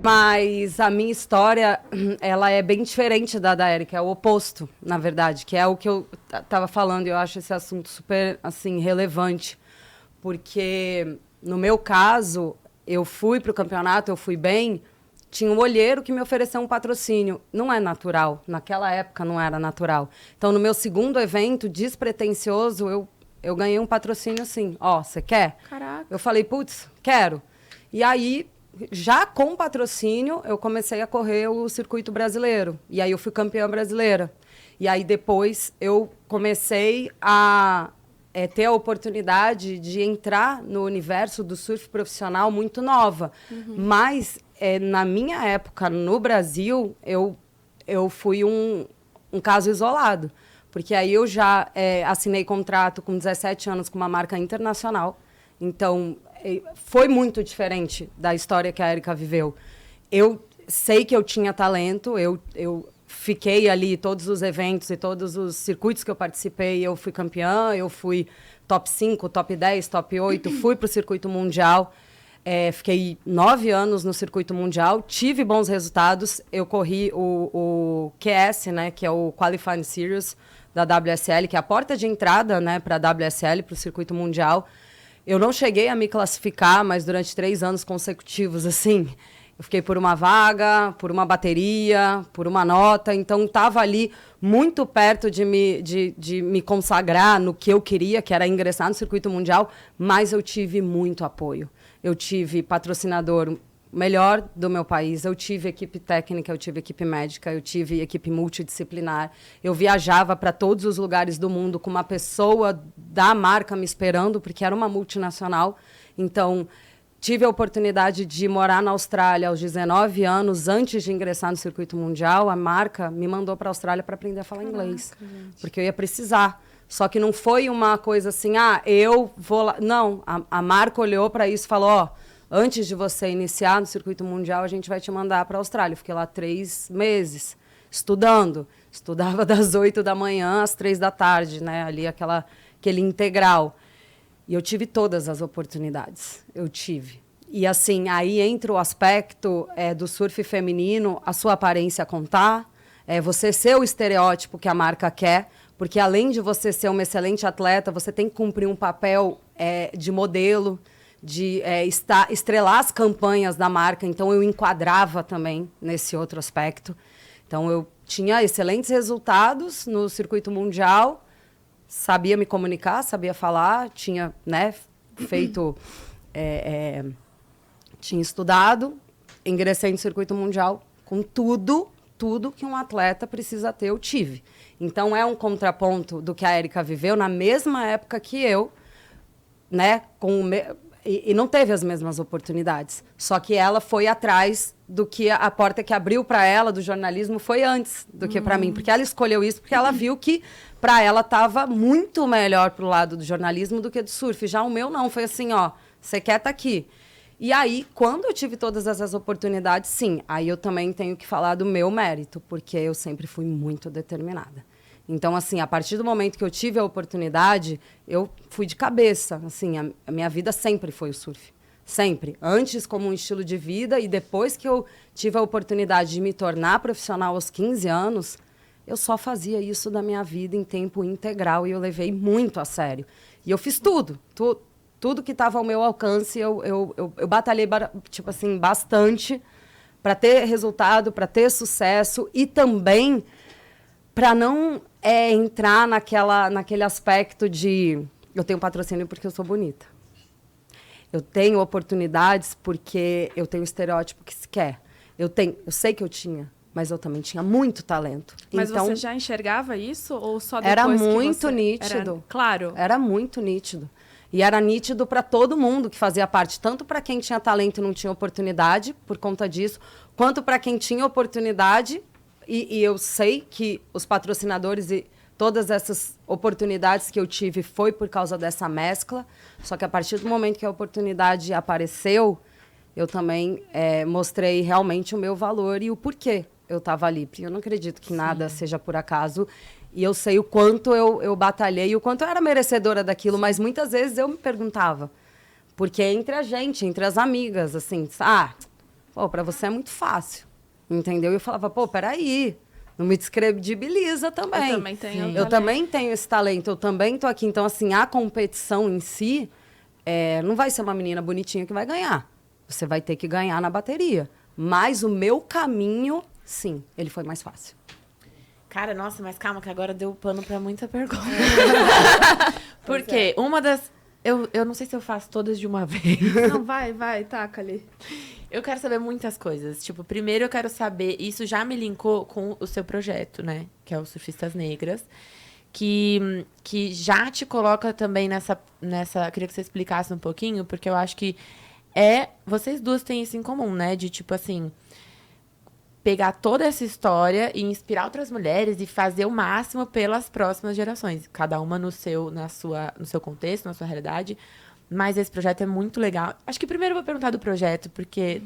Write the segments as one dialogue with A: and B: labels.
A: Mas a minha história, ela é bem diferente da Erika, é o oposto, na verdade, que é o que eu tava falando, e eu acho esse assunto super, assim, relevante, porque no meu caso, eu fui pro campeonato, eu fui bem, tinha um olheiro que me ofereceu um patrocínio. Não é natural, naquela época não era natural. Então, no meu segundo evento, despretensioso, eu ganhei um patrocínio assim, ó, você quer?
B: Caraca.
A: Eu falei, putz, quero. E aí, já com patrocínio, eu comecei a correr o circuito brasileiro. E aí eu fui campeã brasileira. E aí depois eu comecei a ter a oportunidade de entrar no universo do surf profissional muito nova. Mas, na minha época, no Brasil, eu fui um caso isolado. Porque aí eu já assinei contrato com 17 anos com uma marca internacional. Então, foi muito diferente da história que a Erika viveu. Eu sei que eu tinha talento, eu fiquei ali todos os eventos e todos os circuitos que eu participei, eu fui campeã, eu fui top 5, top 10, top 8, fui para o circuito mundial, fiquei 9 anos no circuito mundial, tive bons resultados, eu corri o QS, né, que é o Qualifying Series da WSL, que é a porta de entrada, né, para a WSL, para o circuito mundial. Eu não cheguei a me classificar, mas durante 3 anos consecutivos, assim, eu fiquei por uma vaga, por uma bateria, por uma nota. Então, estava ali muito perto de me consagrar no que eu queria, que era ingressar no circuito mundial, mas eu tive muito apoio. Eu tive patrocinador melhor do meu país, eu tive equipe técnica, eu tive equipe médica, eu tive equipe multidisciplinar. Eu viajava para todos os lugares do mundo com uma pessoa da marca me esperando, porque era uma multinacional. Então, tive a oportunidade de morar na Austrália aos 19 anos, antes de ingressar no circuito mundial. A marca me mandou para a Austrália para aprender a falar inglês, porque eu ia precisar. Só que não foi uma coisa assim, eu vou lá. Não, a marca olhou para isso e falou, ó, antes de você iniciar no circuito mundial, a gente vai te mandar para a Austrália. Eu fiquei lá 3 meses, estudando. Estudava das 8 da manhã às 3 da tarde, né? Ali aquele integral. E eu tive todas as oportunidades. Eu tive. E assim, aí entra o aspecto do surf feminino, a sua aparência contar, você ser o estereótipo que a marca quer, porque além de você ser uma excelente atleta, você tem que cumprir um papel de modelo, de estrelar as campanhas da marca. Então, eu enquadrava também nesse outro aspecto. Então, eu tinha excelentes resultados no circuito mundial, sabia me comunicar, sabia falar, tinha, né, feito... tinha estudado, ingressei no circuito mundial com tudo que um atleta precisa ter, eu tive. Então, é um contraponto do que a Erika viveu na mesma época que eu, né, e não teve as mesmas oportunidades. Só que ela foi atrás do que a porta que abriu para ela do jornalismo foi antes do que para mim. Porque ela escolheu isso porque ela viu que para ela estava muito melhor pro lado do jornalismo do que do surf. Já o meu não, foi assim, ó, você quer tá aqui. E aí, quando eu tive todas essas oportunidades, sim, aí eu também tenho que falar do meu mérito, porque eu sempre fui muito determinada. Então, assim, a partir do momento que eu tive a oportunidade, eu fui de cabeça. Assim, a minha vida sempre foi o surf. Sempre. Antes como um estilo de vida e depois que eu tive a oportunidade de me tornar profissional aos 15 anos, eu só fazia isso da minha vida em tempo integral e eu levei muito a sério. E eu fiz tudo que estava ao meu alcance, eu batalhei, tipo assim, bastante para ter resultado, para ter sucesso e também para não entrar naquele aspecto de eu tenho patrocínio porque eu sou bonita. Eu tenho oportunidades porque eu tenho o estereótipo que se quer. Eu sei que eu tinha, mas eu também tinha muito talento.
B: Mas
A: então,
B: você já enxergava isso ou só depois
A: era
B: que
A: muito
B: você...
A: nítido.
B: Claro.
A: Era muito nítido. E era nítido para todo mundo que fazia parte, tanto para quem tinha talento e não tinha oportunidade por conta disso, quanto para quem tinha oportunidade. E eu sei que os patrocinadores e todas essas oportunidades que eu tive foi por causa dessa mescla. Só que a partir do momento que a oportunidade apareceu, eu também mostrei realmente o meu valor e o porquê eu estava ali. Porque eu não acredito que nada seja por acaso. E eu sei o quanto eu batalhei, o quanto eu era merecedora daquilo. Mas muitas vezes eu me perguntava. Porque entre a gente, entre as amigas, assim, Pô, pra você é muito fácil, entendeu? E eu falava, pô, peraí, não me descredibiliza também. Eu também tenho esse talento, eu também tô aqui. Então, assim, a competição em si, não vai ser uma menina bonitinha que vai ganhar. Você vai ter que ganhar na bateria. Mas o meu caminho, sim, ele foi mais fácil.
C: Cara, nossa, mas calma, que agora deu pano pra muita pergunta. Porque uma das... Eu não sei se eu faço todas de uma vez.
B: Não, vai, taca ali.
C: Eu quero saber muitas coisas. Tipo, primeiro eu quero saber... Isso já me linkou com o seu projeto, né? Que é o Surfistas Negras. Que já te coloca também nessa... Queria que você explicasse um pouquinho, porque eu acho que vocês duas têm isso em comum, né? De, tipo, assim... Pegar toda essa história e inspirar outras mulheres e fazer o máximo pelas próximas gerações. Cada uma no seu contexto, na sua realidade. Mas esse projeto é muito legal. Acho que primeiro eu vou perguntar do projeto, porque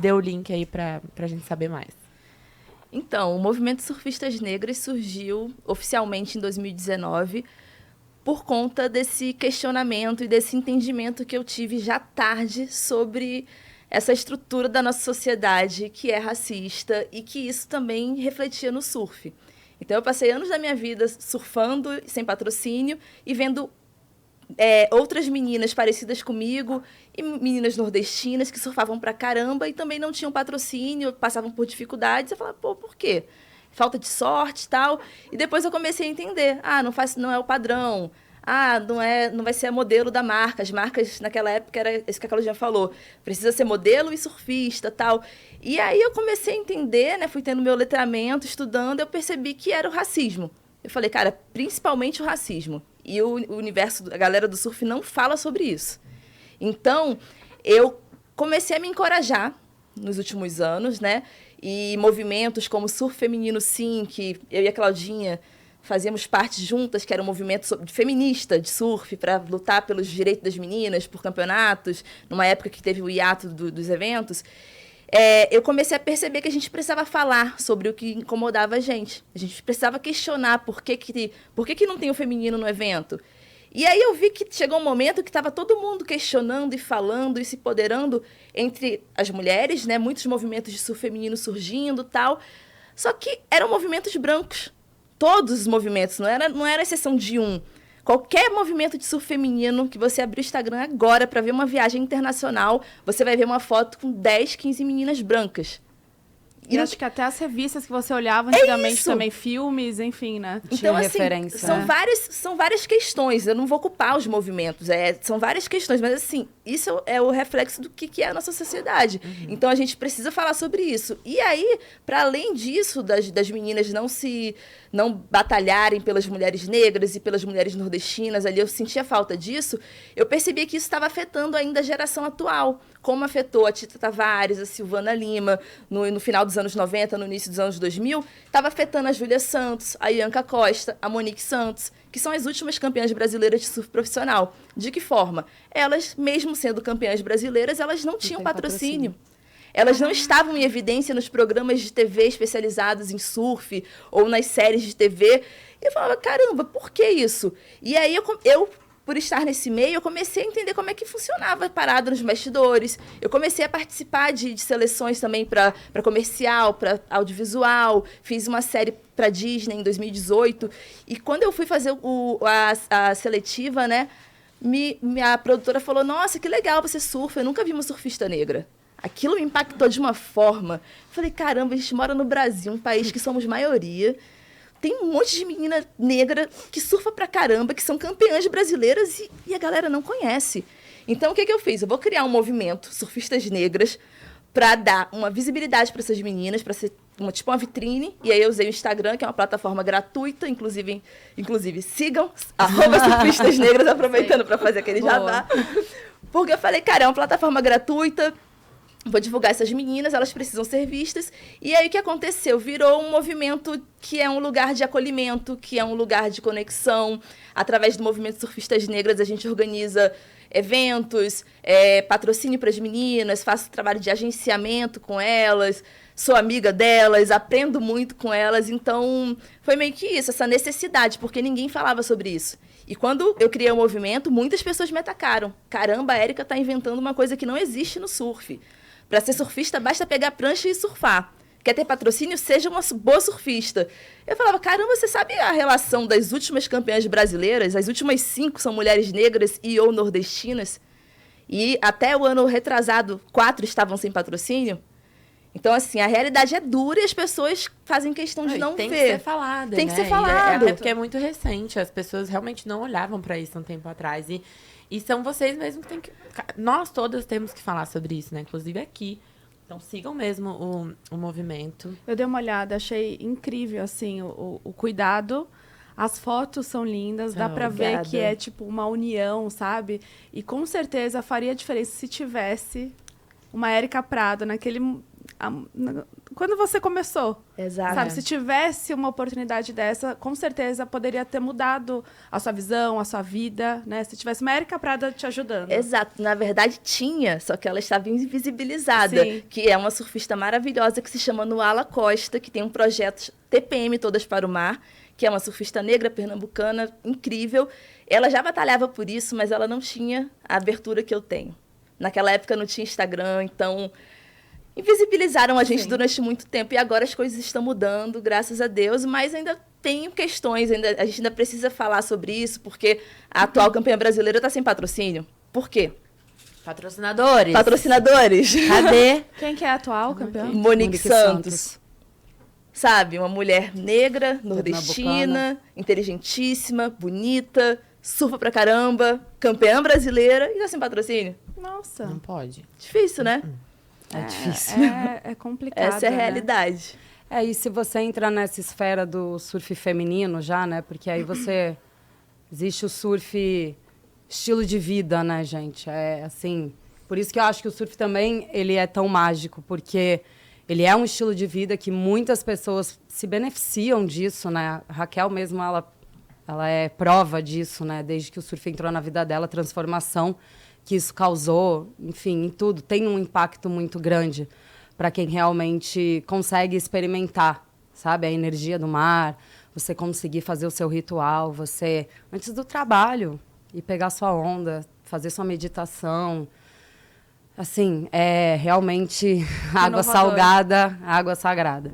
C: deu o link aí pra gente saber mais.
D: Então, o Movimento Surfistas Negras surgiu oficialmente em 2019 por conta desse questionamento e desse entendimento que eu tive já tarde sobre essa estrutura da nossa sociedade que é racista e que isso também refletia no surf. Então, eu passei anos da minha vida surfando sem patrocínio e vendo outras meninas parecidas comigo e meninas nordestinas que surfavam pra caramba e também não tinham patrocínio, passavam por dificuldades. Eu falava, pô, por quê? Falta de sorte e tal. E depois eu comecei a entender. Não é o padrão. Não vai ser a modelo da marca. As marcas, naquela época, era isso que a Claudinha falou. Precisa ser modelo e surfista, tal. E aí eu comecei a entender, né? Fui tendo meu letramento, estudando, eu percebi que era o racismo. Eu falei, cara, principalmente o racismo. E o universo, a galera do surf não fala sobre isso. Então, eu comecei a me encorajar nos últimos anos, né? E movimentos como Surf Feminino Sim, que eu e a Claudinha fazíamos parte juntas, que era um movimento feminista de surf para lutar pelos direitos das meninas, por campeonatos, numa época que teve o hiato dos eventos. Eu comecei a perceber que a gente precisava falar sobre o que incomodava a gente. A gente precisava questionar por que não tem o feminino no evento. E aí eu vi que chegou um momento que estava todo mundo questionando e falando e se empoderando entre as mulheres, né? Muitos movimentos de surf feminino surgindo e tal. Só que eram movimentos brancos. Todos os movimentos, não era exceção de um. Qualquer movimento de surf feminino que você abrir o Instagram agora para ver uma viagem internacional, você vai ver uma foto com 10, 15 meninas brancas.
B: E acho que até as revistas que você olhava antigamente também, filmes, enfim, né?
D: Então, assim, são várias questões. Eu não vou culpar os movimentos, são várias questões. Mas, assim, isso é o reflexo do que é a nossa sociedade. Uhum. Então, a gente precisa falar sobre isso. E aí, para além disso, das meninas não batalharem pelas mulheres negras e pelas mulheres nordestinas, ali eu sentia falta disso, eu percebi que isso estava afetando ainda a geração atual. Como afetou a Tita Tavares, a Silvana Lima, no final dos anos 90, no início dos anos 2000, estava afetando a Júlia Santos, a Ianca Costa, a Monique Santos, que são as últimas campeãs brasileiras de surf profissional. De que forma? Elas, mesmo sendo campeãs brasileiras, elas não tinham patrocínio. Elas não estavam em evidência nos programas de TV especializados em surf ou nas séries de TV. E eu falava, caramba, por que isso? E aí eu por estar nesse meio, eu comecei a entender como é que funcionava a parada nos bastidores. Eu comecei a participar de seleções também para comercial, para audiovisual. Fiz uma série para Disney em 2018. E quando eu fui fazer a seletiva, né, minha produtora falou, nossa, que legal você surfa. Eu nunca vi uma surfista negra. Aquilo me impactou de uma forma. Eu falei, caramba, a gente mora no Brasil, um país que somos maioria. Tem um monte de menina negra que surfa pra caramba, que são campeãs brasileiras e a galera não conhece. Então, o que eu fiz? Eu vou criar um movimento, Surfistas Negras, para dar uma visibilidade para essas meninas, para ser uma vitrine. E aí eu usei o Instagram, que é uma plataforma gratuita, inclusive sigam, @Surfistas Negras, aproveitando para fazer aquele jabá. Porque eu falei, cara, é uma plataforma gratuita, vou divulgar essas meninas, elas precisam ser vistas. E aí o que aconteceu? Virou um movimento que é um lugar de acolhimento, que é um lugar de conexão. Através do movimento Surfistas Negras, a gente organiza eventos, patrocínio para as meninas, faço trabalho de agenciamento com elas, sou amiga delas, aprendo muito com elas. Então, foi meio que isso, essa necessidade, porque ninguém falava sobre isso. E quando eu criei o movimento, muitas pessoas me atacaram. Caramba, a Érica está inventando uma coisa que não existe no surf. Para ser surfista, basta pegar prancha e surfar. Quer ter patrocínio? Seja uma boa surfista. Eu falava, caramba, você sabe a relação das últimas campeãs brasileiras? As últimas 5 são mulheres negras e ou nordestinas. E até o ano retrasado, 4 estavam sem patrocínio. Então, assim, a realidade é dura e as pessoas fazem questão de não ver.
C: Tem que ser falada,
D: Tem
C: né?
D: que ser falado.
C: Até porque é muito recente. As pessoas realmente não olhavam para isso um tempo atrás. E são vocês mesmos que têm que... Nós todas temos que falar sobre isso, né? Inclusive aqui. Então, sigam mesmo o movimento.
B: Eu dei uma olhada, achei incrível, assim, o cuidado. As fotos são lindas, dá pra ver que é, tipo, uma união, sabe? E, com certeza, faria diferença se tivesse uma Érica Prado naquele... Quando você começou.
D: Exato.
B: Sabe, se tivesse uma oportunidade dessa, com certeza poderia ter mudado a sua visão, a sua vida, né? Se tivesse uma Érica Prado te ajudando.
D: Exato. Na verdade, tinha, só que ela estava invisibilizada.
B: Sim.
D: Que é uma surfista maravilhosa que se chama Nuala Costa, que tem um projeto TPM Todas para o Mar, que é uma surfista negra pernambucana incrível. Ela já batalhava por isso, mas ela não tinha a abertura que eu tenho. Naquela época não tinha Instagram, então... invisibilizaram a gente durante muito tempo. E agora as coisas estão mudando, graças a Deus. Mas ainda tem questões, a gente ainda precisa falar sobre isso, porque a atual campeã brasileira está sem patrocínio. Por quê?
C: Patrocinadores.
D: Patrocinadores.
C: Cadê?
B: Quem que é a atual campeã?
D: Monique Santos. Sabe, uma mulher negra, nordestina, inteligentíssima, bonita, surfa pra caramba, campeã brasileira e tá sem patrocínio.
B: Nossa.
C: Não pode.
D: Difícil, né?
A: É difícil.
B: É complicado.
D: Essa é a
B: né?
D: realidade.
A: E se você entra nessa esfera do surf feminino já, né? Porque aí você... Existe o surf estilo de vida, né, gente? É assim... Por isso que eu acho que o surf também, ele é tão mágico, porque ele é um estilo de vida que muitas pessoas se beneficiam disso, né? A Raquel mesmo, ela é prova disso, né? Desde que o surf entrou na vida dela, a transformação que isso causou, enfim, em tudo. Tem um impacto muito grande para quem realmente consegue experimentar, sabe? A energia do mar, você conseguir fazer o seu ritual, você, antes do trabalho, ir pegar sua onda, fazer sua meditação. Assim, é realmente água salgada, água sagrada.